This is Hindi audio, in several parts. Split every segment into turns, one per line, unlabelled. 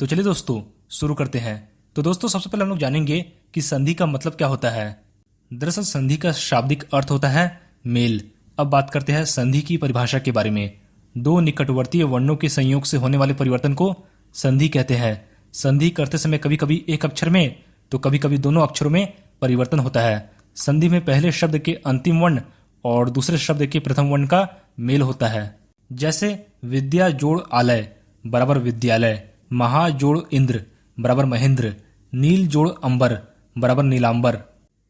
तो चलिए दोस्तों शुरू करते हैं। तो दोस्तों सबसे पहले हम लोग जानेंगे कि संधि का मतलब क्या होता है। दरअसल संधि का शाब्दिक अर्थ होता है मेल। अब बात करते हैं संधि की परिभाषा के बारे में। दो निकटवर्तीय वर्णों के संयोग से होने वाले परिवर्तन को संधि कहते हैं। संधि करते समय कभी कभी एक अक्षर में तो कभी कभी दोनों अक्षरों में परिवर्तन होता है। संधि में पहले शब्द के अंतिम वर्ण और दूसरे शब्द के प्रथम वर्ण का मेल होता है। जैसे विद्या जोड़ आलय बराबर विद्यालय, महा जोड़ इंद्र बराबर महेंद्र, नील जोड़ अंबर बराबर नीलांबर।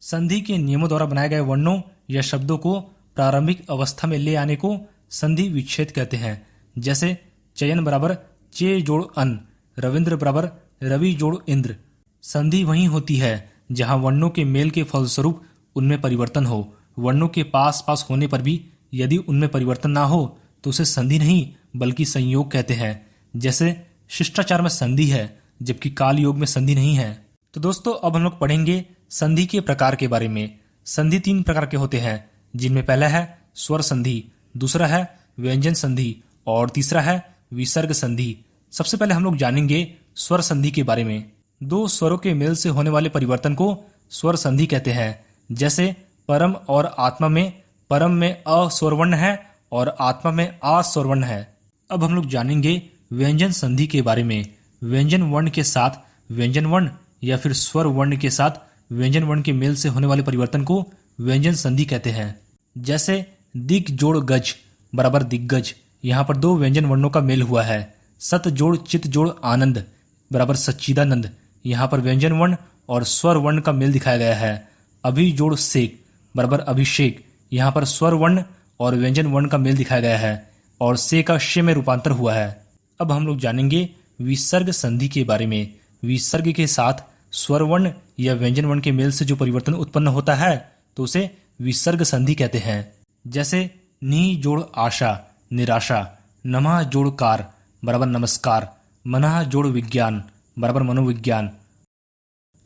संधि के नियमों द्वारा बनाए गए वर्णों या शब्दों को प्रारंभिक अवस्था में ले आने को संधि विच्छेद कहते हैं। जैसे चयन बराबर चे जोड़ अन, रविंद्र बराबर रवि जोड़ इंद्र। संधि वहीं होती है जहां वर्णों के मेल के फलस्वरूप उनमें परिवर्तन हो। वर्णों के पास पास होने पर भी यदि उनमें परिवर्तन ना हो तो उसे संधि नहीं बल्कि संयोग कहते हैं। जैसे शिष्टाचार में संधि है जबकि काल योग में संधि नहीं है। तो दोस्तों अब हम लोग पढ़ेंगे संधि के प्रकार के बारे में। संधि तीन प्रकार के होते हैं, जिनमें पहला है स्वर संधि, दूसरा है व्यंजन संधि और तीसरा है विसर्ग संधि। सबसे पहले हम लोग जानेंगे स्वर संधि के बारे में। दो स्वरों के मेल से होने वाले परिवर्तन को स्वर संधि कहते हैं। जैसे परम और आत्मा में परम में अ स्वरवर्ण है और आत्मा में आ स्वरवर्ण है। अब हम लोग जानेंगे व्यंजन संधि के बारे में। व्यंजन वर्ण के साथ व्यंजन वर्ण या फिर स्वर वर्ण के साथ व्यंजन वर्ण के मेल से होने वाले परिवर्तन को व्यंजन संधि कहते हैं। जैसे दिग जोड़ गज बराबर दिग्गज, यहाँ पर दो व्यंजन वर्णों का मेल हुआ है। सत जोड़ चित जोड़ आनंद बराबर सच्चिदानंद, यहाँ पर व्यंजन वर्ण और स्वर वर्ण का मेल दिखाया गया है। अभि जोड़ सेक बराबर अभिषेक, यहाँ पर स्वर वर्ण और व्यंजन वर्ण का मेल दिखाया गया है और से का श में रूपांतर हुआ है। अब हम लोग जानेंगे विसर्ग संधि के बारे में। विसर्ग के साथ स्वर वर्ण या व्यंजन वर्ण के मेल से जो परिवर्तन उत्पन्न होता है तो उसे विसर्ग संधि कहते हैं। जैसे नी जोड़ आशा निराशा, नमः जोड़ कार बराबर नमस्कार, मनः जोड़ विज्ञान बराबर मनोविज्ञान।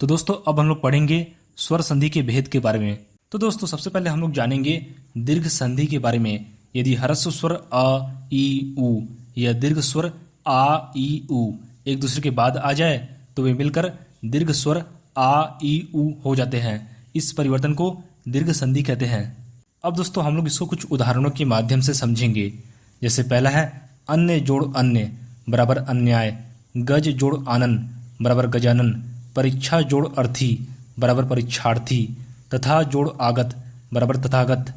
तो दोस्तों अब हम लोग पढ़ेंगे स्वर संधि के भेद के बारे में। तो दोस्तों सबसे पहले हम लोग जानेंगे दीर्घ संधि के बारे में। यदि ह्रस्व स्वर अ ई उ या दीर्घ स्वर आ ई उ एक दूसरे के बाद आ जाए तो वे मिलकर दीर्घ स्वर आ ई उ हो जाते हैं। इस परिवर्तन को दीर्घ संधि कहते हैं। अब दोस्तों हम लोग इसको कुछ उदाहरणों के माध्यम से समझेंगे। जैसे पहला है अन्य जोड़ अन्य बराबर अन्याय, गज जोड़ आनंद बराबर गजानन, परीक्षा जोड़ अर्थी बराबर परीक्षार्थी, तथा जोड़ आगत बराबर तथागत।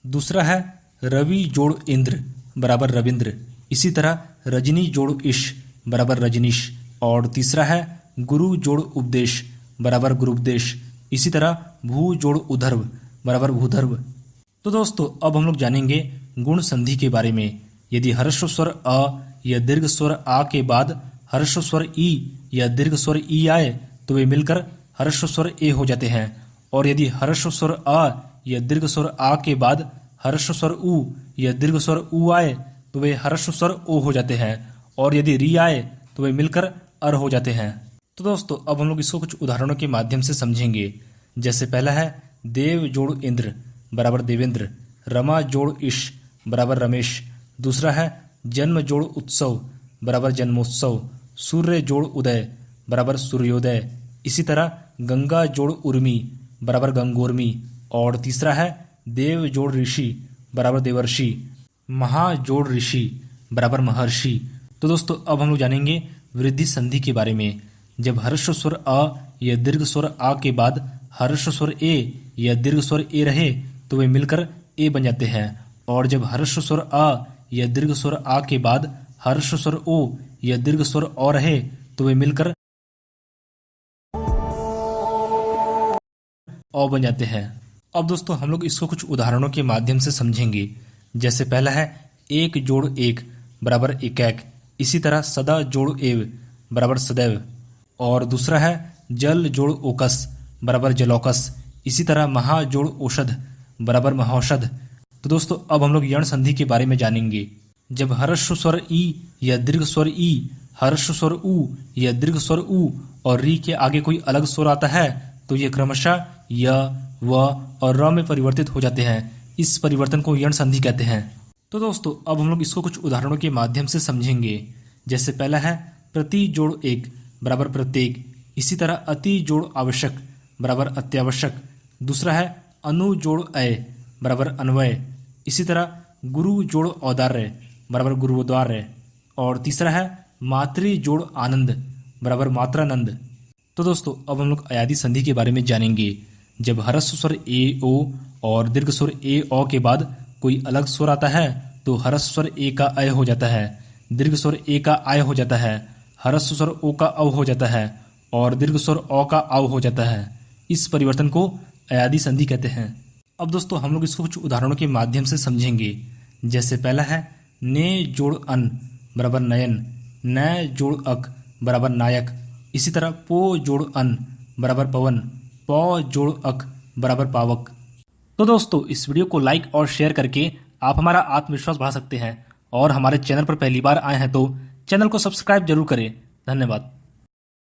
दूसरा है रवि जोड़ इंद्र बराबर रविंद्र, इसी तरह रजनी जोड़ ईश बराबर रजनीश। और तीसरा है गुरु जोड़ उपदेश बराबर गुरुपदेश, इसी तरह भू जोड़ उधर्व बराबर भूधर्व। तो दोस्तों अब हम लोग जानेंगे गुण संधि के बारे में। यदि ह्रस्व स्वर अ या दीर्घ स्वर आ के बाद ह्रस्व स्वर ई या दीर्घ स्वर ई आए तो वे मिलकर ह्रस्व स्वर ए हो जाते हैं। और यदि ह्रस्व स्वर अ या दीर्घ स्वर आ के बाद ह्रस्व स्वर उ या दीर्घ स्वर उ आए तो वे ह्रस्व स्वर ओ हो जाते हैं। और यदि री आए तो वे मिलकर अर हो जाते हैं। तो दोस्तों अब हम लोग इसको कुछ उदाहरणों के माध्यम से समझेंगे। जैसे पहला है देव जोड़ इंद्र बराबर देवेंद्र, रमा जोड़ ईश बराबर रमेश। दूसरा है जन्म जोड़ उत्सव बराबर जन्मोत्सव, सूर्य जोड़ उदय बराबर सूर्योदय, इसी तरह गंगा जोड़ उर्मी बराबर गंगोर्मी। और तीसरा है देव जोड़ ऋषि बराबर देवर्षि, महा जोड़ ऋषि बराबर महर्षि। तो दोस्तों अब हम लोग जानेंगे वृद्धि संधि के बारे में। जब ह्रस्व स्वर अ या दीर्घ स्वर आ के बाद ह्रस्व स्वर ए या दीर्घ स्वर ए रहे तो वे मिलकर ए बन जाते हैं। और जब ह्रस्व स्वर अ या दीर्घ स्वर आ के बाद ह्रस्व स्वर ओ या दीर्घ स्वर ओ रहे तो वे मिलकर ओ बन जाते हैं। अब दोस्तों हम लोग इसको कुछ उदाहरणों के माध्यम से समझेंगे। जैसे पहला है एक जोड़ एक बराबर एकैक, इसी तरह सदा जोड़ एव बराबर सदैव। और दूसरा है जल जोड़ ओकस बराबर जलौकस, इसी तरह महा जोड़ औषध बराबर महौषध। तो दोस्तों अब हम लोग यण संधि के बारे में जानेंगे। जब ह्रस्व स्वर ई या दीर्घ स्वर ई, ह्रस्व स्वर उ या दीर्घ स्वर उ और री के आगे कोई अलग स्वर आता है तो ये क्रमशः य, व और र में परिवर्तित हो जाते हैं। इस परिवर्तन को यण संधि कहते हैं। तो दोस्तों अब हम लोग इसको कुछ उदाहरणों के माध्यम से समझेंगे। जैसे पहला है प्रति जोड़ एक बराबर प्रत्येक। इसी तरह अति जोड़ आवश्यक बराबर अत्यावश्यक। दूसरा है अनु जोड़ अय बराबर अन्वय। इसी तरह गुरु जोड़ औदार्य बराबर गुरुद्वार्य। और तीसरा है मातृ जोड़ आनंद बराबर मात्रानंद। तो दोस्तों अब हम लोग अयादी संधि के बारे में जानेंगे। जब ह्रस्व स्वर ए ओ और दीर्घ स्वर ए ओ के बाद कोई अलग स्वर आता है तो ह्रस्व स्वर ए का अय हो जाता है, दीर्घ स्वर ए का आय हो जाता है, ह्रस्व स्वर ओ का अव हो जाता है और दीर्घ स्वर औ का आव हो जाता है। इस परिवर्तन को अयादी संधि कहते हैं। अब दोस्तों हम लोग इसको कुछ उदाहरणों के माध्यम से समझेंगे। जैसे पहला है ने जोड़ अन बराबर नयन, न जोड़ अक बराबर नायक। इसी तरह पो जोड़ अन बराबर पवन, पौ जोड़ अक बराबर पावक। तो दोस्तों इस वीडियो को लाइक और शेयर करके आप हमारा आत्मविश्वास बढ़ा सकते हैं और हमारे चैनल पर पहली बार आए हैं तो चैनल को सब्सक्राइब जरूर करें। धन्यवाद।